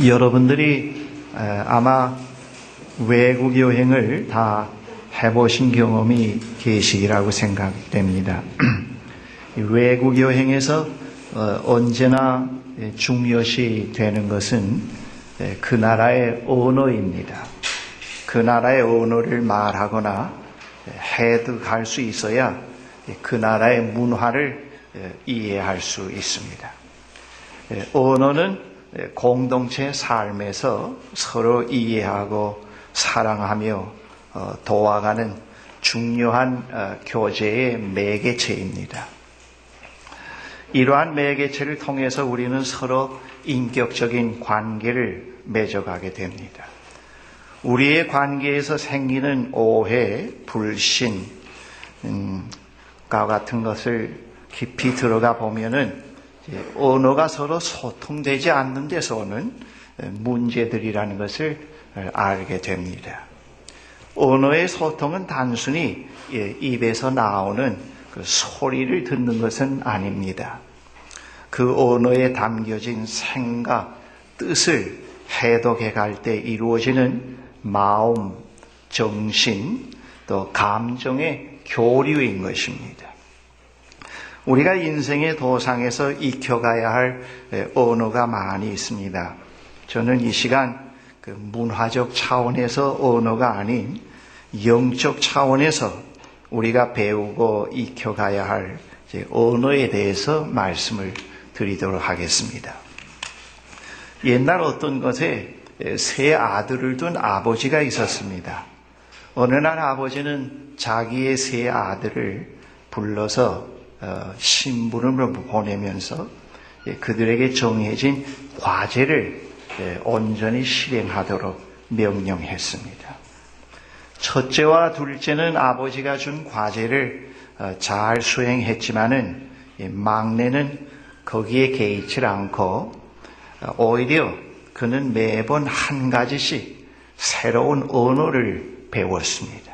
여러분들이 아마 외국 여행을 다 해보신 경험이 계시리라고 생각됩니다. 외국 여행에서 언제나 중요시 되는 것은 그 나라의 언어입니다. 그 나라의 언어를 말하거나 해득할 수 있어야 그 나라의 문화를 이해할 수 있습니다. 언어는 공동체 삶에서 서로 이해하고 사랑하며 도와가는 중요한 교제의 매개체입니다. 이러한 매개체를 통해서 우리는 서로 인격적인 관계를 맺어가게 됩니다. 우리의 관계에서 생기는 오해, 불신과 같은 것을 깊이 들어가 보면은 언어가 서로 소통되지 않는 데서 오는 문제들이라는 것을 알게 됩니다. 언어의 소통은 단순히 입에서 나오는 그 소리를 듣는 것은 아닙니다. 그 언어에 담겨진 생각, 뜻을 해독해 갈 때 이루어지는 마음, 정신, 또 감정의 교류인 것입니다. 우리가 인생의 도상에서 익혀가야 할 언어가 많이 있습니다. 저는 이 시간 그 문화적 차원에서 언어가 아닌 영적 차원에서 우리가 배우고 익혀가야 할 언어에 대해서 말씀을 드리도록 하겠습니다. 옛날 어떤 것에 세 아들을 둔 아버지가 있었습니다. 어느 날 아버지는 자기의 세 아들을 불러서 심부름을 보내면서 그들에게 정해진 과제를 온전히 실행하도록 명령했습니다. 첫째와 둘째는 아버지가 준 과제를 잘 수행했지만은 막내는 거기에 개의치 않고 오히려 그는 매번 한 가지씩 새로운 언어를 배웠습니다.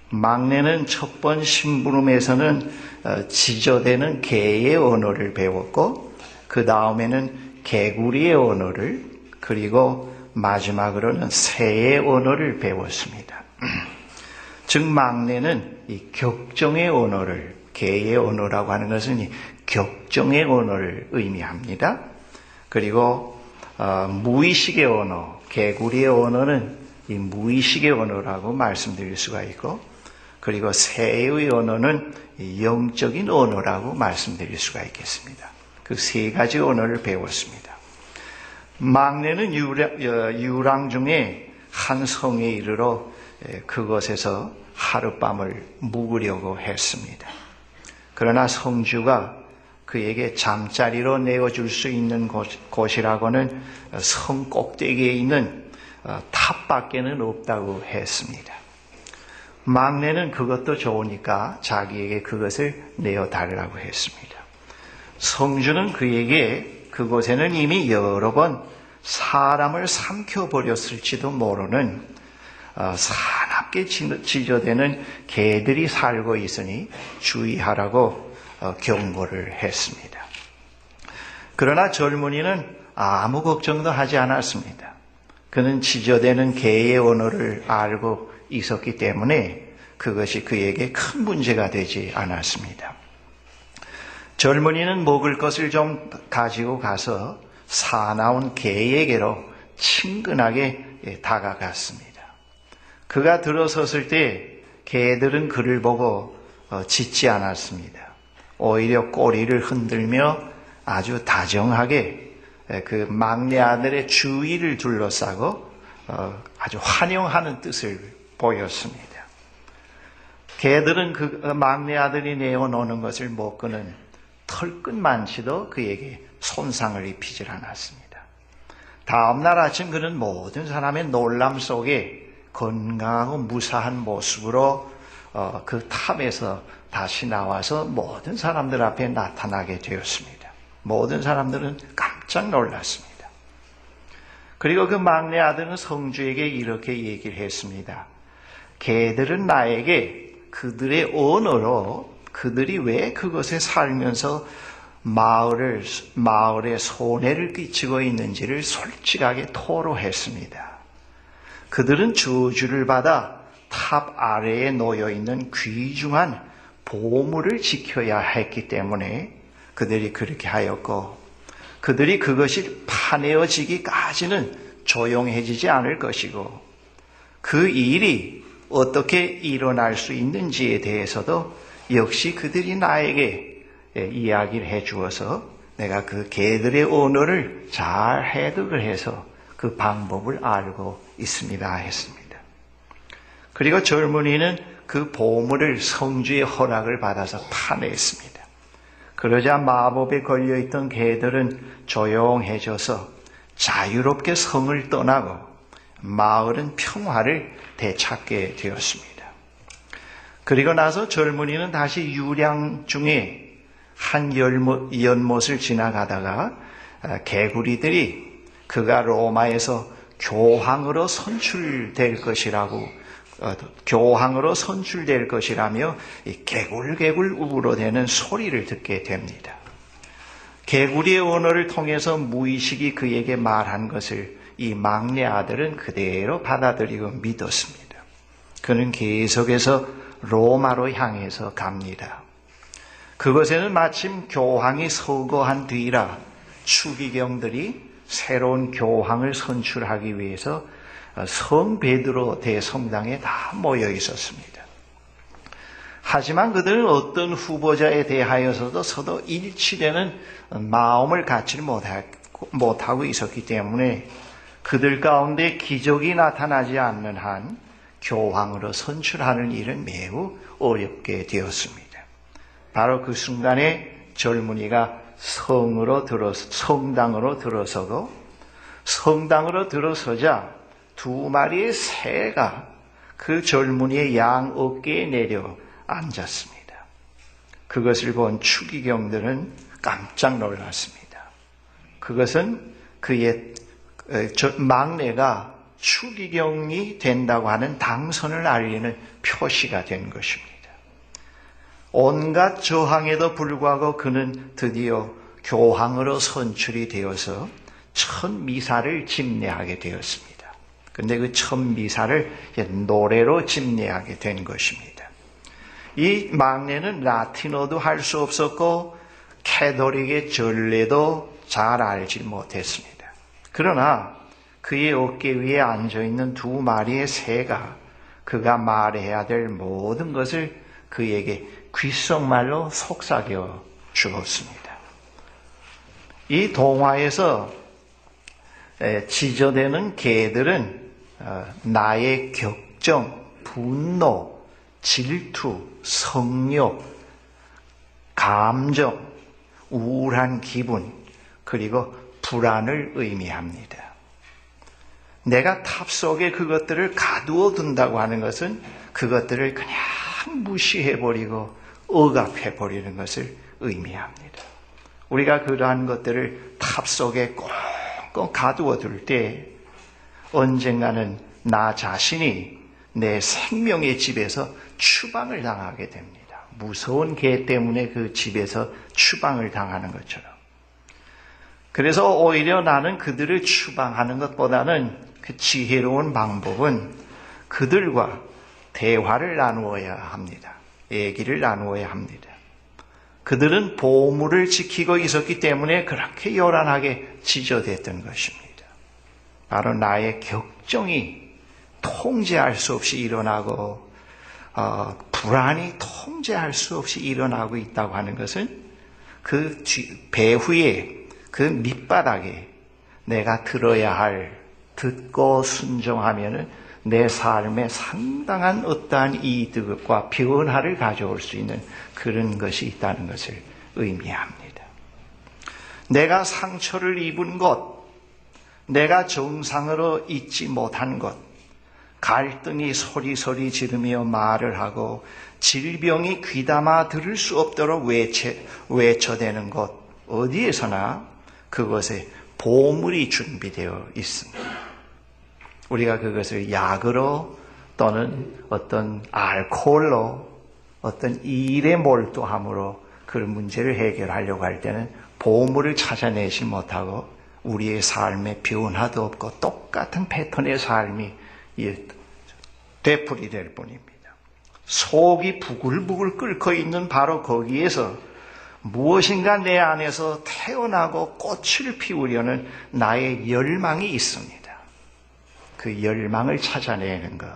막내는 첫 번 심부름에서는 지저대는 개의 언어를 배웠고 그 다음에는 개구리의 언어를 그리고 마지막으로는 새의 언어를 배웠습니다. 즉 막내는 이 격정의 언어를 개의 언어라고 하는 것은 이 격정의 언어를 의미합니다. 그리고 무의식의 언어, 개구리의 언어는 이 무의식의 언어라고 말씀드릴 수가 있고 그리고 새의 언어는 영적인 언어라고 말씀드릴 수가 있겠습니다. 그 세 가지 언어를 배웠습니다. 막내는 유랑 중에 한 성에 이르러 그곳에서 하룻밤을 묵으려고 했습니다. 그러나 성주가 그에게 잠자리로 내어줄 수 있는 곳이라고는 성 꼭대기에 있는 탑밖에는 없다고 했습니다. 막내는 그것도 좋으니까 자기에게 그것을 내어달라고 했습니다. 성주는 그에게 그곳에는 이미 여러 번 사람을 삼켜버렸을지도 모르는 사납게 지저대는 개들이 살고 있으니 주의하라고 경고를 했습니다. 그러나 젊은이는 아무 걱정도 하지 않았습니다. 그는 지저대는 개의 언어를 알고 있었기 때문에 그것이 그에게 큰 문제가 되지 않았습니다. 젊은이는 먹을 것을 좀 가지고 가서 사나운 개에게로 친근하게 다가갔습니다. 그가 들어섰을 때 개들은 그를 보고 짖지 않았습니다. 오히려 꼬리를 흔들며 아주 다정하게 그 막내 아들의 주위를 둘러싸고 아주 환영하는 뜻을 보였습니다. 개들은 그 막내 아들이 내어놓는 것을 먹고는 털끝만치도 그에게 손상을 입히질 않았습니다. 다음날 아침 그는 모든 사람의 놀람 속에 건강하고 무사한 모습으로 그 탑에서 다시 나와서 모든 사람들 앞에 나타나게 되었습니다. 모든 사람들은 깜짝 놀랐습니다. 그리고 그 막내 아들은 성주에게 이렇게 얘기를 했습니다. 개들은 나에게 그들의 언어로 그들이 왜 그것에 살면서 마을에 손해를 끼치고 있는지를 솔직하게 토로했습니다. 그들은 저주를 받아 탑 아래에 놓여 있는 귀중한 보물을 지켜야 했기 때문에 그들이 그렇게 하였고, 그들이 그것이 파내어지기까지는 조용해지지 않을 것이고, 그 일이 어떻게 일어날 수 있는지에 대해서도 역시 그들이 나에게 이야기를 해 주어서 내가 그 개들의 언어를 잘 해석을 해서 그 방법을 알고 있습니다 했습니다. 그리고 젊은이는 그 보물을 성주의 허락을 받아서 파냈습니다. 그러자 마법에 걸려있던 개들은 조용해져서 자유롭게 성을 떠나고 마을은 평화를 되찾게 되었습니다. 그리고 나서 젊은이는 다시 유량 중에 한 연못을 지나가다가 개구리들이 그가 로마에서 교황으로 선출될 것이라며 개굴개굴 울어대는 소리를 듣게 됩니다. 개구리의 언어를 통해서 무의식이 그에게 말한 것을 이 막내 아들은 그대로 받아들이고 믿었습니다. 그는 계속해서 로마로 향해서 갑니다. 그곳에는 마침 교황이 서거한 뒤라 추기경들이 새로운 교황을 선출하기 위해서 성 베드로 대성당에 다 모여 있었습니다. 하지만 그들은 어떤 후보자에 대하여서도 서로 일치되는 마음을 갖지 못하고 있었기 때문에 그들 가운데 기적이 나타나지 않는 한 교황으로 선출하는 일은 매우 어렵게 되었습니다. 바로 그 순간에 젊은이가 성당으로 들어서고, 성당으로 들어서자 두 마리의 새가 그 젊은이의 양 어깨에 내려 앉았습니다. 그것을 본 추기경들은 깜짝 놀랐습니다. 그것은 그의 막내가 추기경이 된다고 하는 당선을 알리는 표시가 된 것입니다. 온갖 저항에도 불구하고 그는 드디어 교황으로 선출이 되어서 첫 미사를 집례하게 되었습니다. 그런데 그 첫 미사를 노래로 집례하게 된 것입니다. 이 막내는 라틴어도 할 수 없었고 캐톨릭의 전례도 잘 알지 못했습니다. 그러나 그의 어깨 위에 앉아있는 두 마리의 새가 그가 말해야 될 모든 것을 그에게 귓속말로 속삭여 주었습니다. 이 동화에서 지저대는 개들은 나의 격정, 분노, 질투, 성욕, 감정, 우울한 기분, 그리고 불안을 의미합니다. 내가 탑 속에 그것들을 가두어 둔다고 하는 것은 그것들을 그냥 무시해버리고 억압해버리는 것을 의미합니다. 우리가 그러한 것들을 탑 속에 꽁꽁 가두어 둘 때 언젠가는 나 자신이 내 생명의 집에서 추방을 당하게 됩니다. 무서운 개 때문에 그 집에서 추방을 당하는 것처럼. 그래서 오히려 나는 그들을 추방하는 것보다는 그 지혜로운 방법은 그들과 대화를 나누어야 합니다. 얘기를 나누어야 합니다. 그들은 보물을 지키고 있었기 때문에 그렇게 요란하게 지저댔던 것입니다. 바로 나의 격정이 통제할 수 없이 일어나고 불안이 통제할 수 없이 일어나고 있다고 하는 것은 그 배후에 그 밑바닥에 내가 들어야 할, 듣고 순종하면은 내 삶에 상당한 어떠한 이득과 변화를 가져올 수 있는 그런 것이 있다는 것을 의미합니다. 내가 상처를 입은 것, 내가 정상으로 잊지 못한 것, 갈등이 소리소리 지르며 말을 하고 질병이 귀담아 들을 수 없도록 외쳐대는 것, 어디에서나 그것에 보물이 준비되어 있습니다. 우리가 그것을 약으로 또는 어떤 알코올로 어떤 일에 몰두함으로 그 문제를 해결하려고 할 때는 보물을 찾아내지 못하고 우리의 삶에 변화도 없고 똑같은 패턴의 삶이 되풀이될 뿐입니다. 속이 부글부글 끓고 있는 바로 거기에서 무엇인가 내 안에서 태어나고 꽃을 피우려는 나의 열망이 있습니다. 그 열망을 찾아내는 것,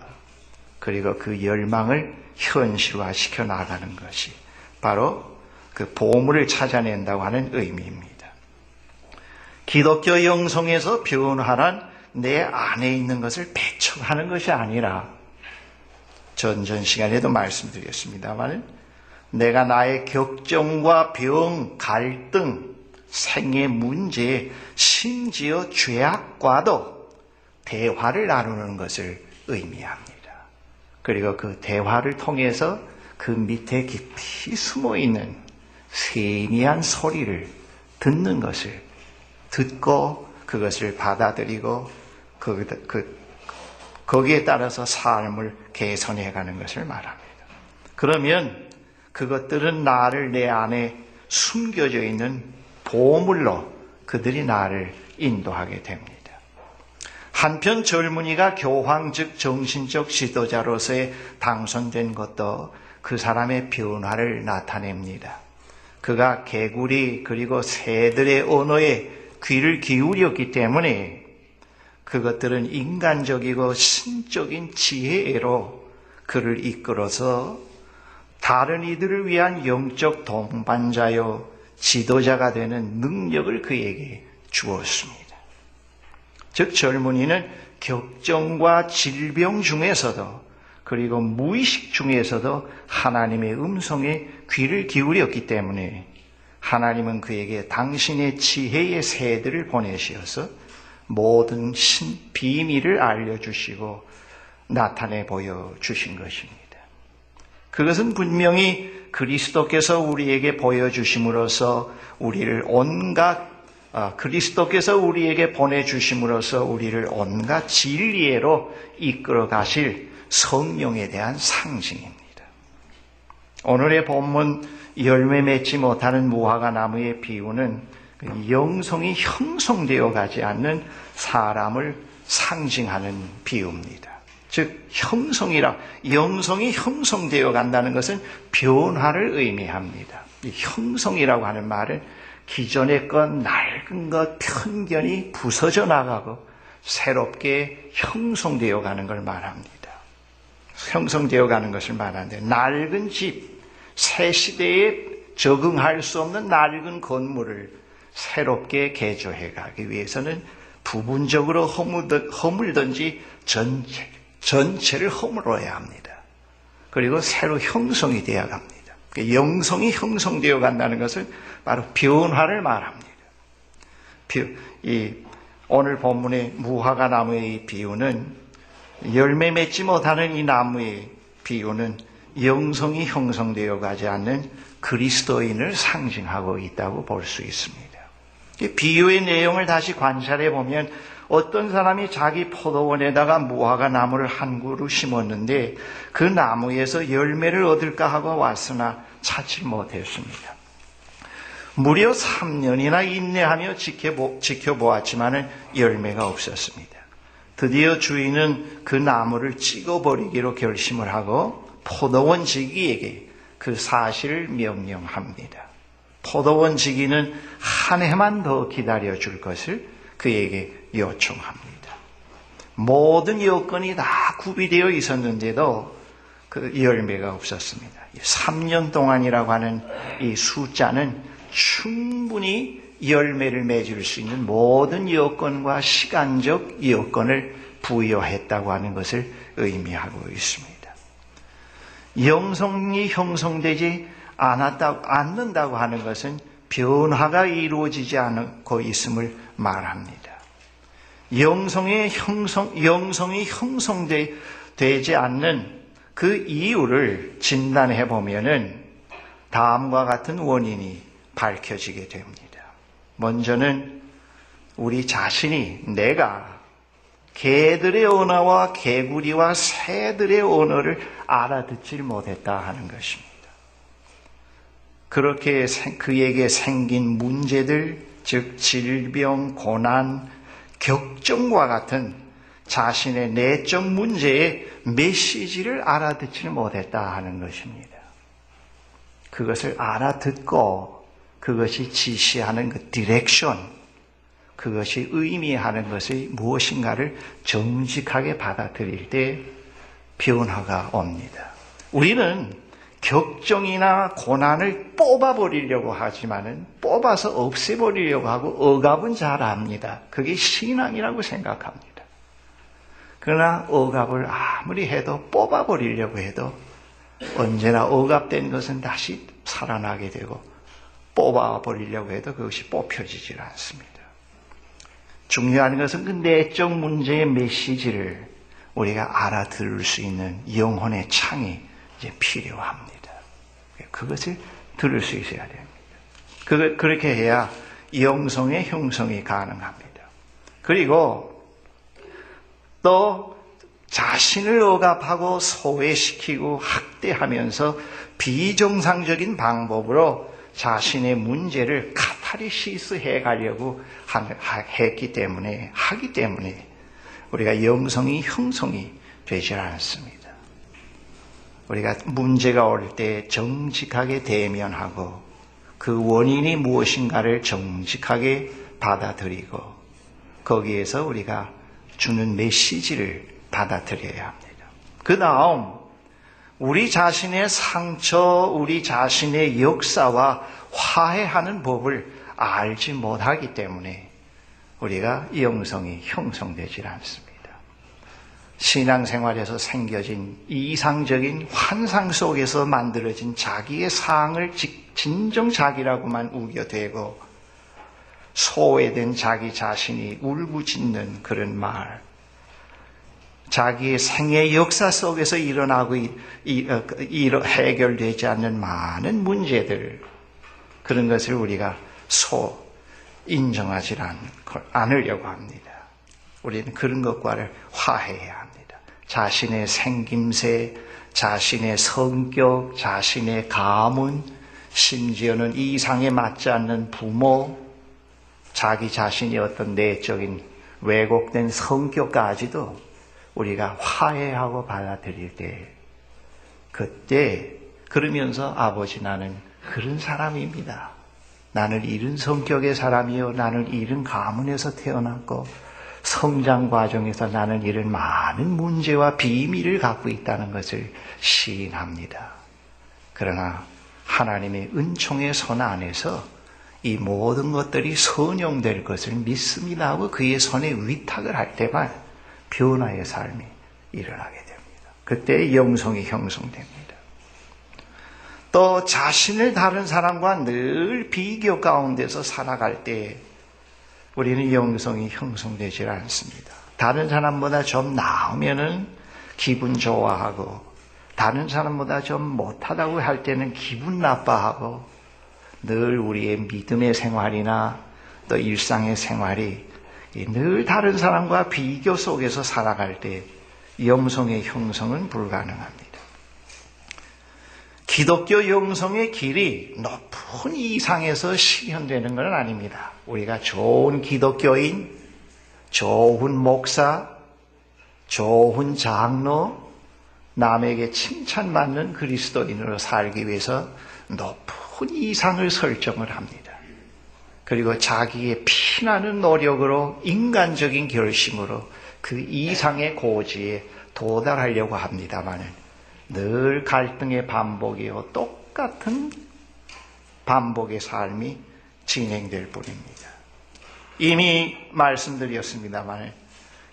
그리고 그 열망을 현실화시켜 나가는 것이 바로 그 보물을 찾아낸다고 하는 의미입니다. 기독교 영성에서 변화란 내 안에 있는 것을 배척하는 것이 아니라, 전 시간에도 말씀드렸습니다만, 내가 나의 격정과 병, 갈등, 생의 문제, 심지어 죄악과도 대화를 나누는 것을 의미합니다. 그리고 그 대화를 통해서 그 밑에 깊이 숨어있는 세미한 소리를 듣는 것을 듣고 그것을 받아들이고 거기에 따라서 삶을 개선해가는 것을 말합니다. 그러면 그것들은 나를 내 안에 숨겨져 있는 보물로 그들이 나를 인도하게 됩니다. 한편 젊은이가 교황 즉 정신적 지도자로서의 당선된 것도 그 사람의 변화를 나타냅니다. 그가 개구리 그리고 새들의 언어에 귀를 기울였기 때문에 그것들은 인간적이고 신적인 지혜로 그를 이끌어서 다른 이들을 위한 영적 동반자요 지도자가 되는 능력을 그에게 주었습니다. 즉 젊은이는 격정과 질병 중에서도 그리고 무의식 중에서도 하나님의 음성에 귀를 기울였기 때문에 하나님은 그에게 당신의 지혜의 새들을 보내시어서 모든 비밀을 알려주시고 나타내 보여주신 것입니다. 그것은 분명히 그리스도께서 우리에게 보여주심으로써 그리스도께서 우리에게 보내주심으로써 우리를 온갖 진리로 이끌어 가실 성령에 대한 상징입니다. 오늘의 본문 열매 맺지 못하는 무화과 나무의 비유는 영성이 형성되어 가지 않는 사람을 상징하는 비유입니다. 즉 영성이 형성되어 간다는 것은 변화를 의미합니다. 이 형성이라고 하는 말은 기존의 것, 낡은 것, 편견이 부서져 나가고 새롭게 형성되어 가는 걸 말합니다. 형성되어 가는 것을 말하는데, 낡은 집, 새 시대에 적응할 수 없는 낡은 건물을 새롭게 개조해 가기 위해서는 부분적으로 허물든지 전체를 허물어야 합니다. 그리고 새로 형성이 되어 갑니다. 영성이 형성되어 간다는 것은 바로 변화를 말합니다. 오늘 본문의 무화과 나무의 이 비유는, 열매 맺지 못하는 이 나무의 비유는 영성이 형성되어 가지 않는 그리스도인을 상징하고 있다고 볼 수 있습니다. 이 비유의 내용을 다시 관찰해 보면 어떤 사람이 자기 포도원에다가 무화과 나무를 한 그루 심었는데 그 나무에서 열매를 얻을까 하고 왔으나 찾지 못했습니다. 무려 3년이나 인내하며 지켜보았지만 열매가 없었습니다. 드디어 주인은 그 나무를 찍어버리기로 결심을 하고 포도원 지기에게 그 사실을 명령합니다. 포도원 지기는 한 해만 더 기다려줄 것을 그에게 요청합니다. 모든 여건이 다 구비되어 있었는데도 그 열매가 없었습니다. 3년 동안이라고 하는 이 숫자는 충분히 열매를 맺을 수 있는 모든 여건과 시간적 여건을 부여했다고 하는 것을 의미하고 있습니다. 영성이 형성되지 않는다고 하는 것은 변화가 이루어지지 않고 있음을 말합니다. 영성이 형성되지 않는 그 이유를 진단해 보면은 다음과 같은 원인이 밝혀지게 됩니다. 먼저는 우리 자신이, 내가 개들의 언어와 개구리와 새들의 언어를 알아듣지 못했다 하는 것입니다. 그렇게 그에게 생긴 문제들, 즉 질병, 고난, 격정과 같은 자신의 내적 문제의 메시지를 알아듣지를 못했다 하는 것입니다. 그것을 알아듣고 그것이 지시하는 그 디렉션, 그것이 의미하는 것이 무엇인가를 정직하게 받아들일 때 변화가 옵니다. 우리는 격정이나 고난을 뽑아버리려고 하지만은 뽑아서 없애버리려고 하고 억압은 잘 압니다. 그게 신앙이라고 생각합니다. 그러나 억압을 아무리 해도 뽑아버리려고 해도 언제나 억압된 것은 다시 살아나게 되고 뽑아버리려고 해도 그것이 뽑혀지질 않습니다. 중요한 것은 그 내적 문제의 메시지를 우리가 알아들을 수 있는 영혼의 창이 이제 필요합니다. 그것을 들을 수 있어야 됩니다. 그렇게 해야 영성의 형성이 가능합니다. 그리고 또 자신을 억압하고 소외시키고 학대하면서 비정상적인 방법으로 자신의 문제를 카타르시스 해가려고 하기 때문에 우리가 영성이 형성이 되지 않습니다. 우리가 문제가 올 때 정직하게 대면하고 그 원인이 무엇인가를 정직하게 받아들이고 거기에서 우리가 주는 메시지를 받아들여야 합니다. 그 다음 우리 자신의 상처, 우리 자신의 역사와 화해하는 법을 알지 못하기 때문에 우리가 영성이 형성되지 않습니다. 신앙생활에서 생겨진 이상적인 환상 속에서 만들어진 자기의 상을 진정 자기라고만 우겨대고 소외된 자기 자신이 울부짖는 그런 말, 자기의 생애 역사 속에서 일어나고 해결되지 않는 많은 문제들, 그런 것을 우리가 인정하지 않으려고 합니다. 우리는 그런 것과를 화해해야 합니다. 자신의 생김새, 자신의 성격, 자신의 가문, 심지어는 이상에 맞지 않는 부모, 자기 자신이 어떤 내적인 왜곡된 성격까지도 우리가 화해하고 받아들일 때, 그때 그러면서 아버지 나는 그런 사람입니다. 나는 이런 성격의 사람이요. 나는 이런 가문에서 태어났고 성장 과정에서 나는 이런 많은 문제와 비밀을 갖고 있다는 것을 시인합니다. 그러나 하나님의 은총의 손 안에서 이 모든 것들이 선용될 것을 믿습니다 하고 그의 손에 위탁을 할 때만 변화의 삶이 일어나게 됩니다. 그때 영성이 형성됩니다. 또 자신을 다른 사람과 늘 비교 가운데서 살아갈 때 우리는 영성이 형성되지 않습니다. 다른 사람보다 좀 나으면은 기분 좋아하고 다른 사람보다 좀 못하다고 할 때는 기분 나빠하고 늘 우리의 믿음의 생활이나 또 일상의 생활이 늘 다른 사람과 비교 속에서 살아갈 때 영성의 형성은 불가능합니다. 기독교 영성의 길이 높은 이상에서 실현되는 건 아닙니다. 우리가 좋은 기독교인, 좋은 목사, 좋은 장로, 남에게 칭찬받는 그리스도인으로 살기 위해서 높은 이상을 설정을 합니다. 그리고 자기의 피나는 노력으로 인간적인 결심으로 그 이상의 고지에 도달하려고 합니다만 늘 갈등의 반복이요 똑같은 반복의 삶이 진행될 뿐입니다. 이미 말씀드렸습니다만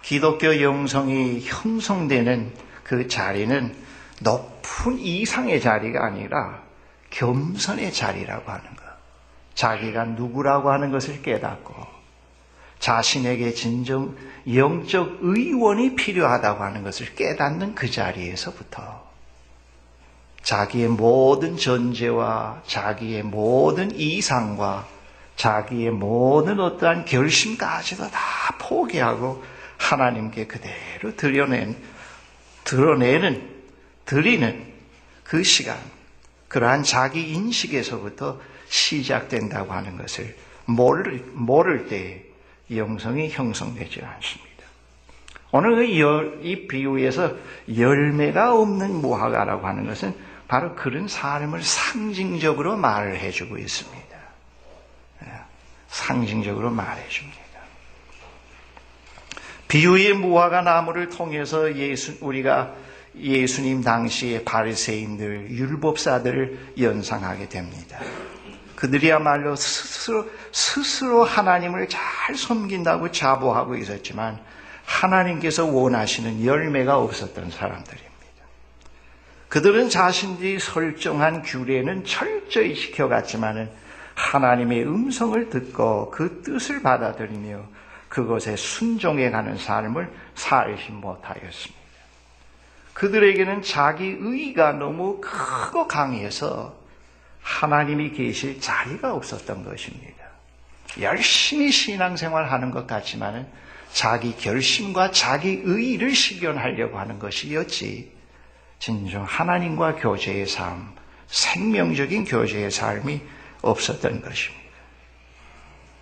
기독교 영성이 형성되는 그 자리는 높은 이상의 자리가 아니라 겸손의 자리라고 하는 것. 자기가 누구라고 하는 것을 깨닫고 자신에게 진정 영적 의원이 필요하다고 하는 것을 깨닫는 그 자리에서부터 자기의 모든 전제와 자기의 모든 이상과 자기의 모든 어떠한 결심까지도 다 포기하고 하나님께 그대로 드리는 그 시간, 그러한 자기 인식에서부터 시작된다고 하는 것을 모를 때 영성이 형성되지 않습니다. 오늘 이 비유에서 열매가 없는 무화과라고 하는 것은 바로 그런 삶을 상징적으로 말을 해주고 있습니다. 상징적으로 말해줍니다. 비유의 무화과 나무를 통해서 우리가 예수님 당시의 바리새인들, 율법사들을 연상하게 됩니다. 그들이야말로 스스로 하나님을 잘 섬긴다고 자부하고 있었지만 하나님께서 원하시는 열매가 없었던 사람들입니다. 그들은 자신들이 설정한 규례는 철저히 지켜갔지만 하나님의 음성을 듣고 그 뜻을 받아들이며 그것에 순종해가는 삶을 살지 못하였습니다. 그들에게는 자기 의의가 너무 크고 강해서 하나님이 계실 자리가 없었던 것입니다. 열심히 신앙생활하는 것 같지만 자기 결심과 자기 의의를 실현하려고 하는 것이었지 진정 하나님과 교제의 삶, 생명적인 교제의 삶이 없었던 것입니다.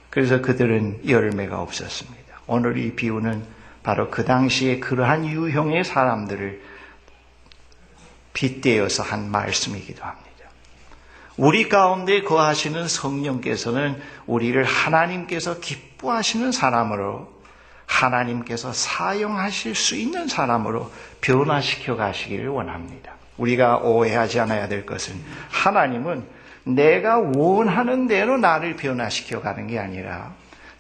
그래서 그들은 열매가 없었습니다. 오늘 이 비유는 바로 그 당시에 그러한 유형의 사람들을 빗대어서 한 말씀이기도 합니다. 우리 가운데 거하시는 성령께서는 우리를 하나님께서 기뻐하시는 사람으로, 하나님께서 사용하실 수 있는 사람으로 변화시켜 가시기를 원합니다. 우리가 오해하지 않아야 될 것은 하나님은 내가 원하는 대로 나를 변화시켜 가는 게 아니라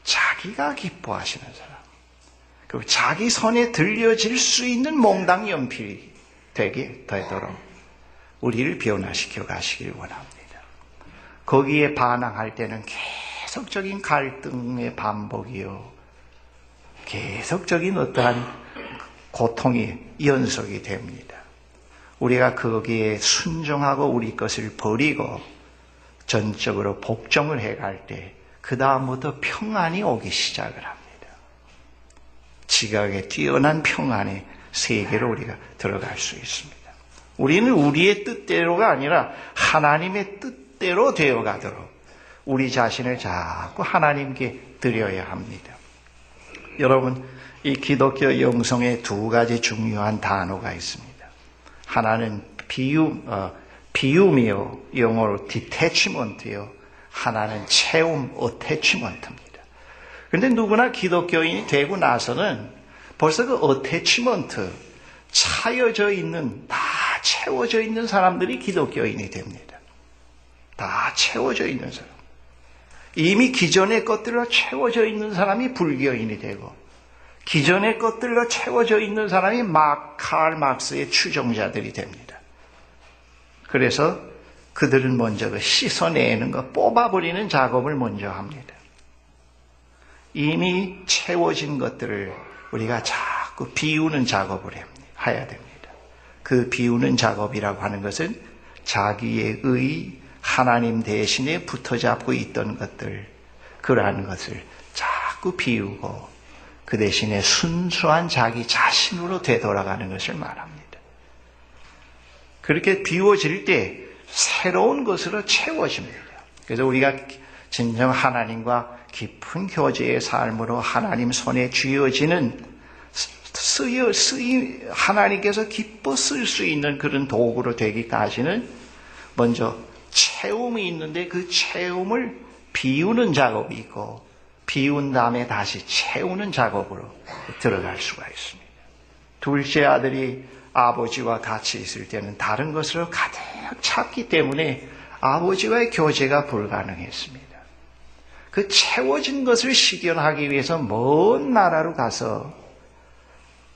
자기가 기뻐하시는 사람, 그리고 자기 손에 들려질 수 있는 몽당 연필이 되도록 우리를 변화시켜 가시기를 원합니다. 거기에 반항할 때는 계속적인 갈등의 반복이요, 계속적인 어떠한 고통이 연속이 됩니다. 우리가 거기에 순종하고 우리 것을 버리고 전적으로 복종을 해갈 때 그 다음부터 평안이 오기 시작을 합니다. 지각에 뛰어난 평안의 세계로 우리가 들어갈 수 있습니다. 우리는 우리의 뜻대로가 아니라 하나님의 뜻대로 되어가도록 우리 자신을 자꾸 하나님께 드려야 합니다. 여러분, 이 기독교 영성에 두 가지 중요한 단어가 있습니다. 하나는 비움이요, 영어로 detachment이요. 하나는 채움, attachment입니다. 그런데 누구나 기독교인이 되고 나서는 벌써 그 attachment, 차여져 있는, 다 채워져 있는 사람들이 기독교인이 됩니다. 다 채워져 있는 사람. 이미 기존의 것들로 채워져 있는 사람이 불교인이 되고, 기존의 것들로 채워져 있는 사람이 칼 막스의 추종자들이 됩니다. 그래서 그들은 먼저 그 씻어내는 것, 뽑아버리는 작업을 먼저 합니다. 이미 채워진 것들을 우리가 자꾸 비우는 작업을 해야 됩니다. 그 비우는 작업이라고 하는 것은 자기의 하나님 대신에 붙어잡고 있던 것들, 그러한 것을 자꾸 비우고 그 대신에 순수한 자기 자신으로 되돌아가는 것을 말합니다. 그렇게 비워질 때 새로운 것으로 채워집니다. 그래서 우리가 진정 하나님과 깊은 교제의 삶으로 하나님 손에 쥐어지는 하나님께서 기뻐 쓸 수 있는 그런 도구로 되기까지는 먼저 채움이 있는데 그 채움을 비우는 작업이 있고 비운 다음에 다시 채우는 작업으로 들어갈 수가 있습니다. 둘째 아들이 아버지와 같이 있을 때는 다른 것으로 가득 찼기 때문에 아버지와의 교제가 불가능했습니다. 그 채워진 것을 실현하기 위해서 먼 나라로 가서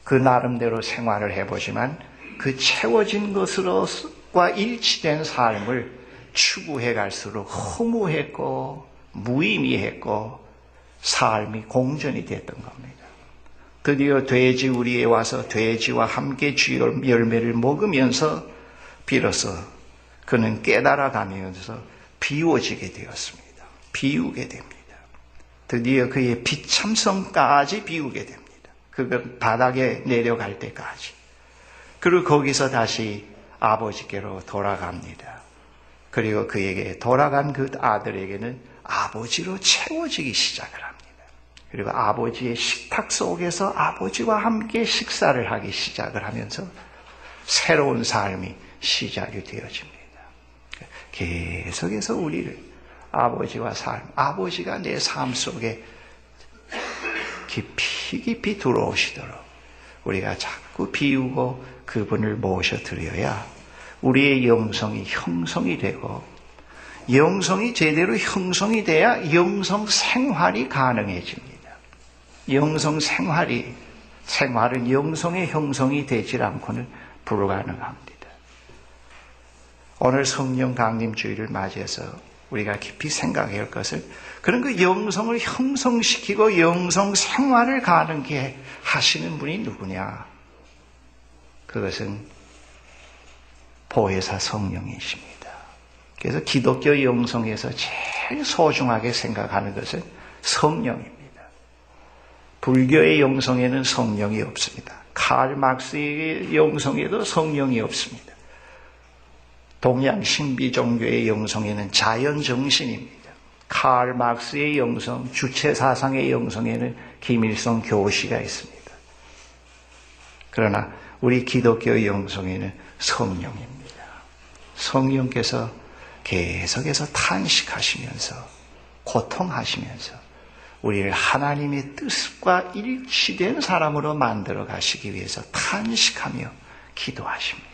그 나름대로 생활을 해보지만 그 채워진 것으로과 일치된 삶을 추구해 갈수록 허무했고 무의미했고 삶이 공전이 됐던 겁니다. 드디어 돼지 우리에 와서 돼지와 함께 쥐 열매를 먹으면서 비로소 그는 깨달아가면서 비워지게 되었습니다. 비우게 됩니다. 드디어 그의 비참성까지 비우게 됩니다. 그건 바닥에 내려갈 때까지. 그리고 거기서 다시 아버지께로 돌아갑니다. 그리고 그에게 돌아간 그 아들에게는 아버지로 채워지기 시작을 합니다. 그리고 아버지의 식탁 속에서 아버지와 함께 식사를 하기 시작을 하면서 새로운 삶이 시작이 되어집니다. 계속해서 우리를 아버지와 삶, 아버지가 내 삶 속에 깊이 깊이 들어오시도록 우리가 자꾸 비우고 그분을 모셔드려야 우리의 영성이 형성이 되고, 영성이 제대로 형성이 돼야 영성 생활이 가능해집니다. 영성 생활은 영성의 형성이 되질 않고는 불가능합니다. 오늘 성령 강림 주일을 맞이해서 우리가 깊이 생각해야 할 것은, 그런 그 영성을 형성시키고 영성 생활을 가능하게 하시는 분이 누구냐? 그것은 보혜사 성령이십니다. 그래서 기독교 영성에서 제일 소중하게 생각하는 것은 성령입니다. 불교의 영성에는 성령이 없습니다. 칼 막스의 영성에도 성령이 없습니다. 동양 신비 종교의 영성에는 자연 정신입니다. 칼 막스의 영성, 주체 사상의 영성에는 김일성 교시가 있습니다. 그러나 우리 기독교의 영성에는 성령입니다. 성령께서 계속해서 탄식하시면서 고통하시면서 우리를 하나님의 뜻과 일치된 사람으로 만들어 가시기 위해서 탄식하며 기도하십니다.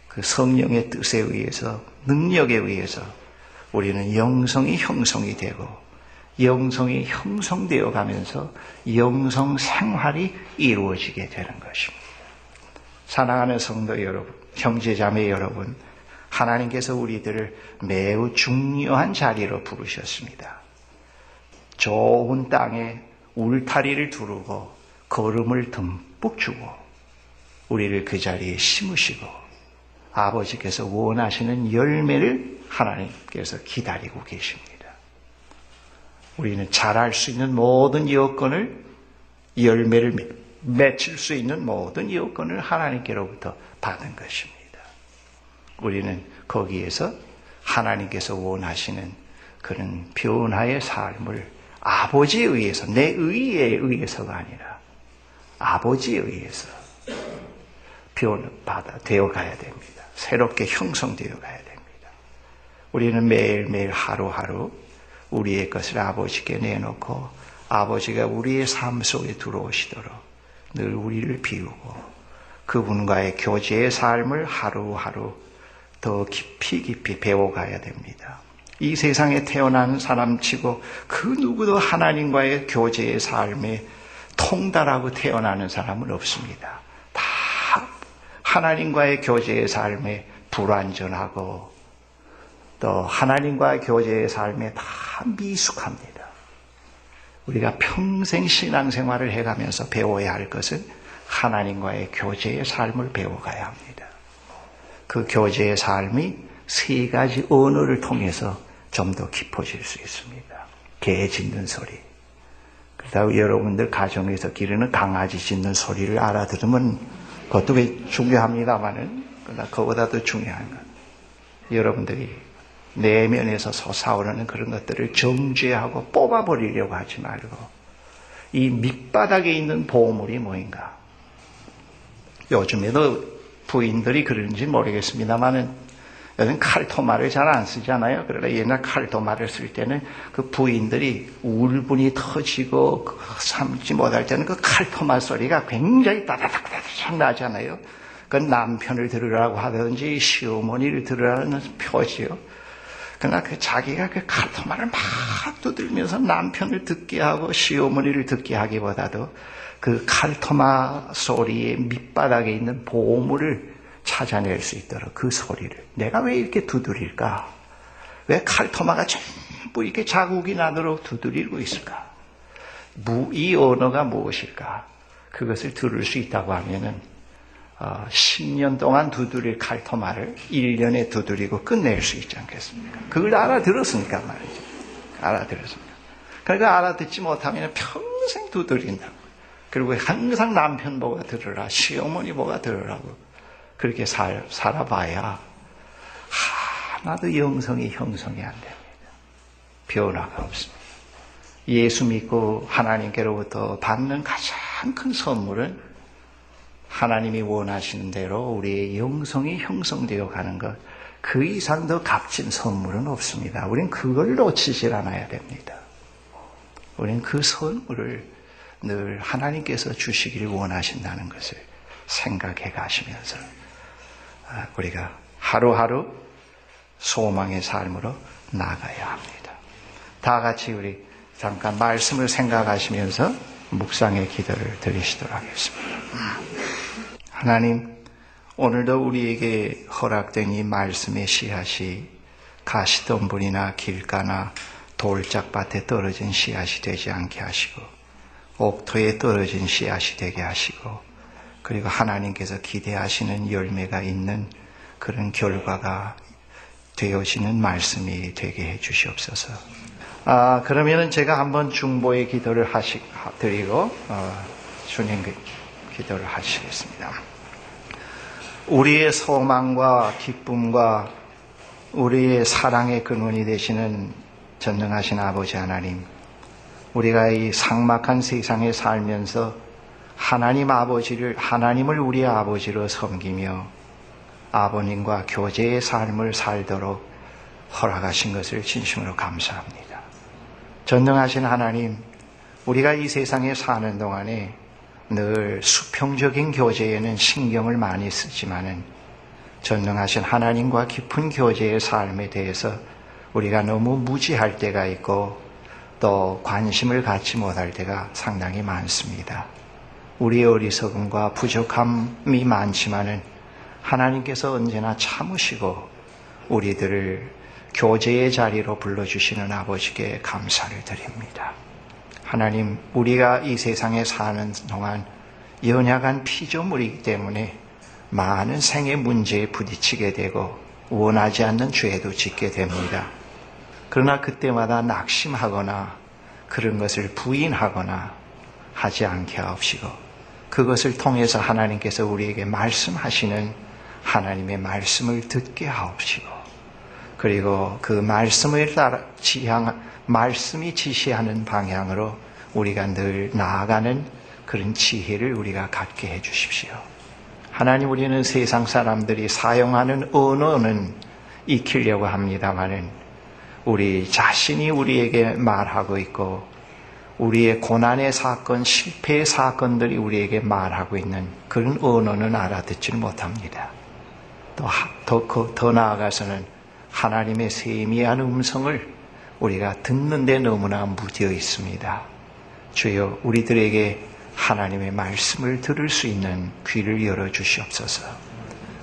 그 성령의 뜻에 의해서, 능력에 의해서 우리는 영성이 형성이 되고, 영성이 형성되어 가면서 영성 생활이 이루어지게 되는 것입니다. 사랑하는 성도 여러분, 형제자매 여러분, 하나님께서 우리들을 매우 중요한 자리로 부르셨습니다. 좋은 땅에 울타리를 두르고 거름을 듬뿍 주고 우리를 그 자리에 심으시고, 아버지께서 원하시는 열매를 하나님께서 기다리고 계십니다. 우리는 자랄 수 있는 모든 여건을, 열매를 맺을 수 있는 모든 여건을 하나님께로부터 받은 것입니다. 우리는 거기에서 하나님께서 원하시는 그런 변화의 삶을 아버지에 의해서, 내 의에 의해서가 아니라 아버지에 의해서 변화받아 되어가야 됩니다. 새롭게 형성되어 가야 됩니다. 우리는 매일매일 하루하루 우리의 것을 아버지께 내놓고 아버지가 우리의 삶 속에 들어오시도록 늘 우리를 비우고 그분과의 교제의 삶을 하루하루 더 깊이 깊이 배워가야 됩니다. 이 세상에 태어난 사람치고 그 누구도 하나님과의 교제의 삶에 통달하고 태어나는 사람은 없습니다. 다 하나님과의 교제의 삶에 불완전하고 또 하나님과의 교제의 삶에 다 미숙합니다. 우리가 평생 신앙생활을 해가면서 배워야 할 것은 하나님과의 교제의 삶을 배워가야 합니다. 그 교제의 삶이 세 가지 언어를 통해서 좀 더 깊어질 수 있습니다. 개 짖는 소리, 그러다 여러분들 가정에서 기르는 강아지 짖는 소리를 알아들으면 그것도 중요합니다만은, 그러나 그보다 더 중요한 건 여러분들이 내면에서 솟아오르는 그런 것들을 정죄하고 뽑아버리려고 하지 말고 이 밑바닥에 있는 보물이 뭐인가. 요즘에도 부인들이 그런지 모르겠습니다만은 요즘 칼토마를 잘 안 쓰잖아요. 그러나 옛날 칼토마를 쓸 때는 그 부인들이 울분이 터지고 참지 못할 때는 그 칼토마 소리가 굉장히 따다닥따닥 나잖아요. 그 남편을 들으라고 하든지 시어머니를 들으라는 표지요. 그러나 그 자기가 그 칼토마를 막 두들면서 남편을 듣게 하고 시어머니를 듣게 하기보다도 그 칼토마 소리의 밑바닥에 있는 보물을 찾아낼 수 있도록 그 소리를, 내가 왜 이렇게 두드릴까? 왜 칼토마가 전부 이렇게 자국이 나도록 두드리고 있을까? 이 언어가 무엇일까? 그것을 들을 수 있다고 하면은 10년 동안 두드릴 칼토마를 1년에 두드리고 끝낼 수 있지 않겠습니까? 그걸 알아들었으니까 말이죠. 알아들었습니다. 그러니까 알아듣지 못하면 평생 두드린다고. 그리고 항상 남편 뭐가 들으라, 시어머니 뭐가 들으라고 그렇게 살아봐야 하나도 영성이 형성이 안 됩니다. 변화가 없습니다. 예수 믿고 하나님께로부터 받는 가장 큰 선물은 하나님이 원하시는 대로 우리의 영성이 형성되어 가는 것, 그 이상 더 값진 선물은 없습니다. 우린 그걸 놓치질 않아야 됩니다. 우린 그 선물을 늘 하나님께서 주시기를 원하신다는 것을 생각해 가시면서 우리가 하루하루 소망의 삶으로 나가야 합니다. 다 같이 우리 잠깐 말씀을 생각하시면서 묵상의 기도를 드리시도록 하겠습니다. 하나님, 오늘도 우리에게 허락된 이 말씀의 씨앗이 가시덤불이나 길가나 돌짝밭에 떨어진 씨앗이 되지 않게 하시고 옥토에 떨어진 씨앗이 되게 하시고 그리고 하나님께서 기대하시는 열매가 있는 그런 결과가 되어지는 말씀이 되게 해 주시옵소서. 그러면은 제가 한번 중보의 기도를 드리고 주님 기도를 하시겠습니다. 우리의 소망과 기쁨과 우리의 사랑의 근원이 되시는 전능하신 아버지 하나님, 우리가 이 삭막한 세상에 살면서 하나님을 우리의 아버지로 섬기며 아버님과 교제의 삶을 살도록 허락하신 것을 진심으로 감사합니다. 전능하신 하나님, 우리가 이 세상에 사는 동안에 늘 수평적인 교제에는 신경을 많이 쓰지만은 전능하신 하나님과 깊은 교제의 삶에 대해서 우리가 너무 무지할 때가 있고 또 관심을 갖지 못할 때가 상당히 많습니다. 우리의 어리석음과 부족함이 많지만은 하나님께서 언제나 참으시고 우리들을 교제의 자리로 불러주시는 아버지께 감사를 드립니다. 하나님, 우리가 이 세상에 사는 동안 연약한 피조물이기 때문에 많은 생의 문제에 부딪히게 되고 원하지 않는 죄도 짓게 됩니다. 그러나 그때마다 낙심하거나 그런 것을 부인하거나 하지 않게 하옵시고 그것을 통해서 하나님께서 우리에게 말씀하시는 하나님의 말씀을 듣게 하옵시고 그리고 그 말씀을 따라 말씀이 지시하는 방향으로 우리가 늘 나아가는 그런 지혜를 우리가 갖게 해 주십시오. 하나님, 우리는 세상 사람들이 사용하는 언어는 익히려고 합니다마는 우리 자신이 우리에게 말하고 있고 우리의 고난의 사건, 실패의 사건들이 우리에게 말하고 있는 그런 언어는 알아듣지 못합니다. 더 나아가서는 하나님의 세미한 음성을 우리가 듣는 데 너무나 무디어 있습니다. 주여, 우리들에게 하나님의 말씀을 들을 수 있는 귀를 열어주시옵소서.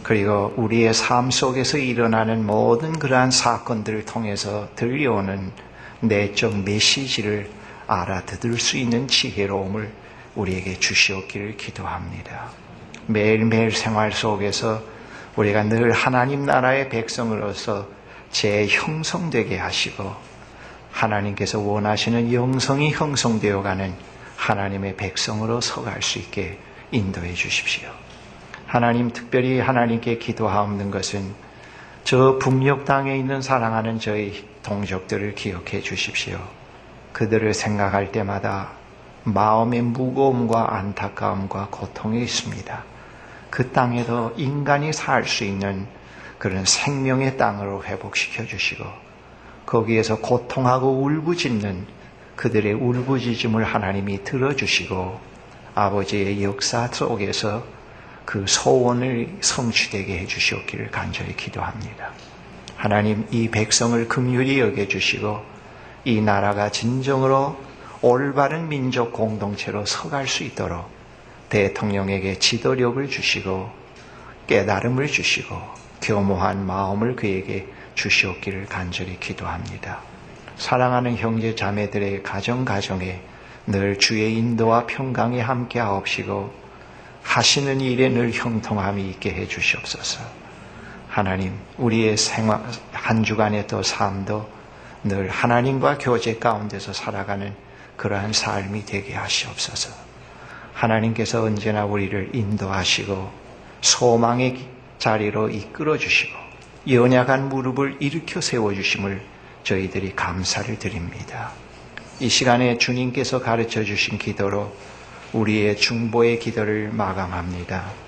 그리고 우리의 삶 속에서 일어나는 모든 그러한 사건들을 통해서 들려오는 내적 메시지를 알아듣을 수 있는 지혜로움을 우리에게 주시옵기를 기도합니다. 매일매일 생활 속에서 우리가 늘 하나님 나라의 백성으로서 재형성되게 하시고 하나님께서 원하시는 영성이 형성되어가는 하나님의 백성으로 서갈 수 있게 인도해 주십시오. 하나님, 특별히 하나님께 기도하옵는 것은 저 북녘 땅에 있는 사랑하는 저희 동족들을 기억해 주십시오. 그들을 생각할 때마다 마음의 무거움과 안타까움과 고통이 있습니다. 그 땅에도 인간이 살 수 있는 그런 생명의 땅으로 회복시켜 주시고 거기에서 고통하고 울부짖는 그들의 울부짖음을 하나님이 들어주시고 아버지의 역사 속에서 그 소원을 성취되게 해주시옵기를 간절히 기도합니다. 하나님, 이 백성을 긍휼히 여겨주시고 이 나라가 진정으로 올바른 민족 공동체로 서갈 수 있도록 대통령에게 지도력을 주시고 깨달음을 주시고 겸허한 마음을 그에게 주시옵기를 간절히 기도합니다. 사랑하는 형제 자매들의 가정에 늘 주의 인도와 평강이 함께 하옵시고 하시는 일에 늘 형통함이 있게 해 주시옵소서. 하나님, 우리의 생활 한 주간의 또 삶도 늘 하나님과 교제 가운데서 살아가는 그러한 삶이 되게 하시옵소서. 하나님께서 언제나 우리를 인도하시고 소망의 자리로 이끌어 주시고 연약한 무릎을 일으켜 세워주심을 저희들이 감사를 드립니다. 이 시간에 주님께서 가르쳐 주신 기도로 우리의 중보의 기도를 마감합니다.